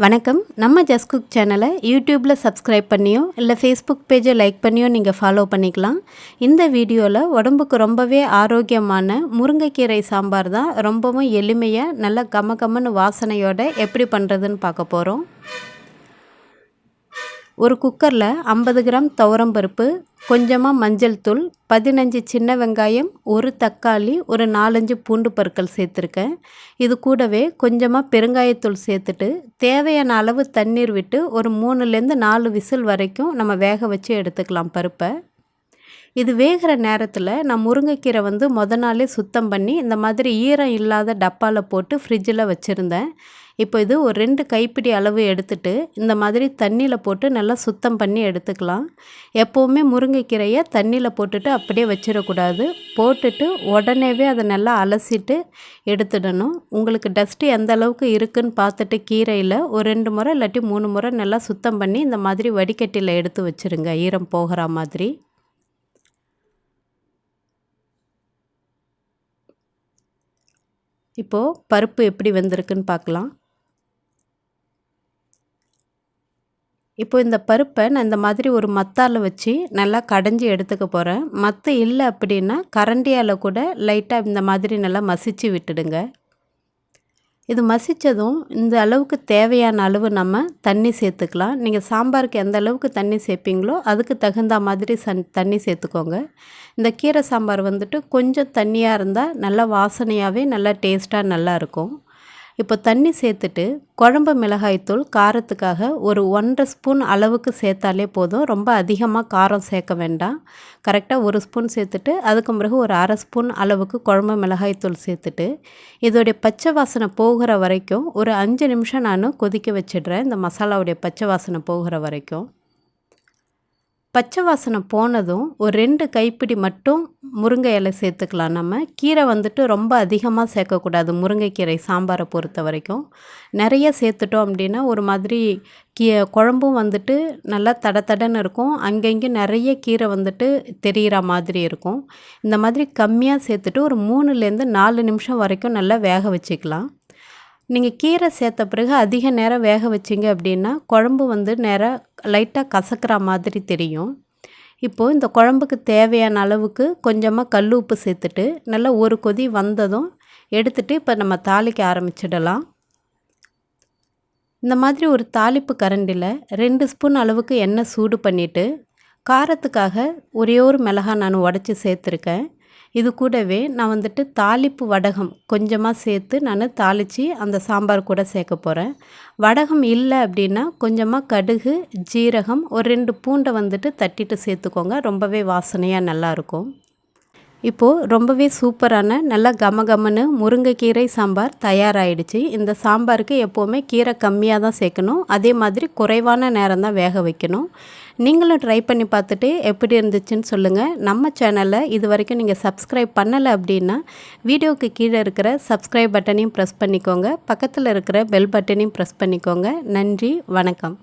வணக்கம். நம்ம just cook சேனலை யூடியூப்பில் சப்ஸ்கிரைப் பண்ணியோ இல்லை ஃபேஸ்புக் பேஜை லைக் பண்ணியோ நீங்கள் ஃபாலோ பண்ணிக்கலாம். இந்த வீடியோவில் உடம்புக்கு ரொம்பவே ஆரோக்கியமான முருங்கைக்கீரை சாம்பார் தான் ரொம்பவும் எளிமையாக நல்ல கமகமன்னு வாசனையோட எப்படி பண்ணுறதுன்னு பார்க்க போகிறோம். ஒரு குக்கரில் 50 கிராம் துவரம்பருப்பு, கொஞ்சமாக மஞ்சள் தூள், 15 சின்ன வெங்காயம், ஒரு தக்காளி, ஒரு 4-5 பூண்டு பற்கள் சேர்த்துருக்கேன். இது கூடவே கொஞ்சமாக பெருங்காயத்தூள் சேர்த்துட்டு தேவையான அளவு தண்ணீர் விட்டு ஒரு 3லேருந்து 4 விசில் வரைக்கும் நம்ம வேக வச்சு எடுத்துக்கலாம் பருப்பை. இது வேகிற நேரத்தில் நான் முருங்கைக்கீரை மொதல் நாளே சுத்தம் பண்ணி இந்த மாதிரி ஈரம் இல்லாத டப்பாவில் போட்டு ஃப்ரிட்ஜில் வச்சுருந்தேன். இப்போ இது ஒரு 2 கைப்பிடி அளவு எடுத்துட்டு இந்த மாதிரி தண்ணியில் போட்டு நல்லா சுத்தம் பண்ணி எடுத்துக்கலாம். எப்போவுமே முருங்கைக்கீரையை தண்ணியில் போட்டுட்டு அப்படியே வச்சிடக்கூடாது. போட்டுட்டு உடனேவே அதை நல்லா அலசிட்டு எடுத்துடணும். உங்களுக்கு டஸ்ட்டு எந்த அளவுக்கு இருக்குதுன்னு பார்த்துட்டு கீரையில் ஒரு 2 முறை இல்லாட்டி 3 முறை நல்லா சுத்தம் பண்ணி இந்த மாதிரி வடிகட்டியில் எடுத்து வச்சுருங்க, ஈரம் போகிற மாதிரி. இப்போது பருப்பு எப்படி வெந்திருக்குன்னு பார்க்கலாம். இப்போ இந்த பருப்பை நான் இந்த மாதிரி ஒரு மத்தால வச்சு நல்லா கடைஞ்சி எடுத்துக்க போகிறேன். மத்து இல்லை அப்படின்னா கரண்டியால் கூட லைட்டாக இந்த மாதிரி நல்லா மசிச்சு விட்டுடுங்க. இது மசித்ததும் இந்த அளவுக்கு தேவையான அளவு நம்ம தண்ணி சேர்த்துக்கலாம். நீங்கள் சாம்பாருக்கு எந்த அளவுக்கு தண்ணி சேர்ப்பீங்களோ அதுக்கு தகுந்த மாதிரி தண்ணி சேர்த்துக்கோங்க. இந்த கீரை சாம்பார் கொஞ்சம் தண்ணியாக இருந்தால் நல்லா வாசனையாகவே நல்லா டேஸ்ட்டாக நல்லாயிருக்கும். இப்போ தண்ணி சேர்த்துட்டு குழம்பு மிளகாய்த்தூள் காரத்துக்காக ஒரு 1½ ஸ்பூன் அளவுக்கு சேர்த்தாலே போதும். ரொம்ப அதிகமாக காரம் சேர்க்க வேண்டாம். கரெக்டாக 1 ஸ்பூன் சேர்த்துட்டு அதுக்கு பிறகு ஒரு 1/2 ஸ்பூன் அளவுக்கு குழம்பு மிளகாய்த்தூள் சேர்த்துட்டு இதோடைய பச்சை வாசனை போகிற வரைக்கும் ஒரு 5 நிமிஷம் நான் கொதிக்க வச்சிடுறேன். இந்த மசாலாவுடைய பச்சை வாசனை போகிற வரைக்கும். பச்சை வாசனை போனதும் ஒரு 2 கைப்பிடி மட்டும் முருங்கை இலை சேர்த்துக்கலாம். நம்ம கீரை ரொம்ப அதிகமாக சேர்க்கக்கூடாது. முருங்கைக்கீரை சாம்பாரை பொறுத்த வரைக்கும் நிறைய சேர்த்துட்டோம் அப்படின்னா ஒரு மாதிரி குழம்பும் நல்லா தடன்னு இருக்கும். அங்கங்கே நிறைய கீரை தெரிகிற மாதிரி இருக்கும். இந்த மாதிரி கம்மியாக சேர்த்துட்டு ஒரு 3லேருந்து 4 நிமிஷம் வரைக்கும் நல்லா வேக வச்சுக்கலாம். நீங்கள் கீரை சேர்த்த பிறகு அதிக நேரம் வேக வச்சிங்க அப்படின்னா குழம்பு நேரம் லைட்டாக கசக்கிற மாதிரி தெரியும். இப்போது இந்த குழம்புக்கு தேவையான அளவுக்கு கொஞ்சமாக கல் உப்பு சேர்த்துட்டு நல்லா ஒரு கொதி வந்ததும் எடுத்துட்டு இப்போ நம்ம தாளிக்க ஆரம்பிச்சிடலாம். இந்த மாதிரி ஒரு தாளிப்பு கரண்டியில் 2 ஸ்பூன் அளவுக்கு எண்ணெய் சூடு பண்ணிவிட்டு காரத்துக்காக ஒரே ஒரு மிளகாய் நான் உடச்சி சேர்த்துருக்கேன். இது கூடவே நான் தாளிப்பு வடகம் கொஞ்சமாக சேர்த்து நான் தாளித்து அந்த சாம்பார் கூட சேர்க்க போகிறேன். வடகம் இல்லை அப்படின்னா கொஞ்சமாக கடுகு, ஜீரகம், ஒரு 2 பூண்டை தட்டிட்டு சேர்த்துக்கோங்க. ரொம்பவே வாசனையாக நல்லாயிருக்கும். இப்போது ரொம்பவே சூப்பரான நல்லா கமகமன்னு முருங்கைக்கீரை சாம்பார் தயாராகிடுச்சு. இந்த சாம்பாருக்கு எப்போவுமே கீரை கம்மியாக தான் சேர்க்கணும். அதே மாதிரி குறைவான நேரம் தான் வேக வைக்கணும். நீங்களும் ட்ரை பண்ணி பார்த்துட்டு எப்படி இருந்துச்சுன்னு சொல்லுங்கள். நம்ம சேனலை இது வரைக்கும் நீங்கள் சப்ஸ்கிரைப் பண்ணலை அப்படின்னா வீடியோவுக்கு கீழே இருக்கிற சப்ஸ்கிரைப் பட்டனையும் ப்ரெஸ் பண்ணிக்கோங்க. பக்கத்தில் இருக்கிற பெல் பட்டனையும் ப்ரெஸ் பண்ணிக்கோங்க. நன்றி, வணக்கம்.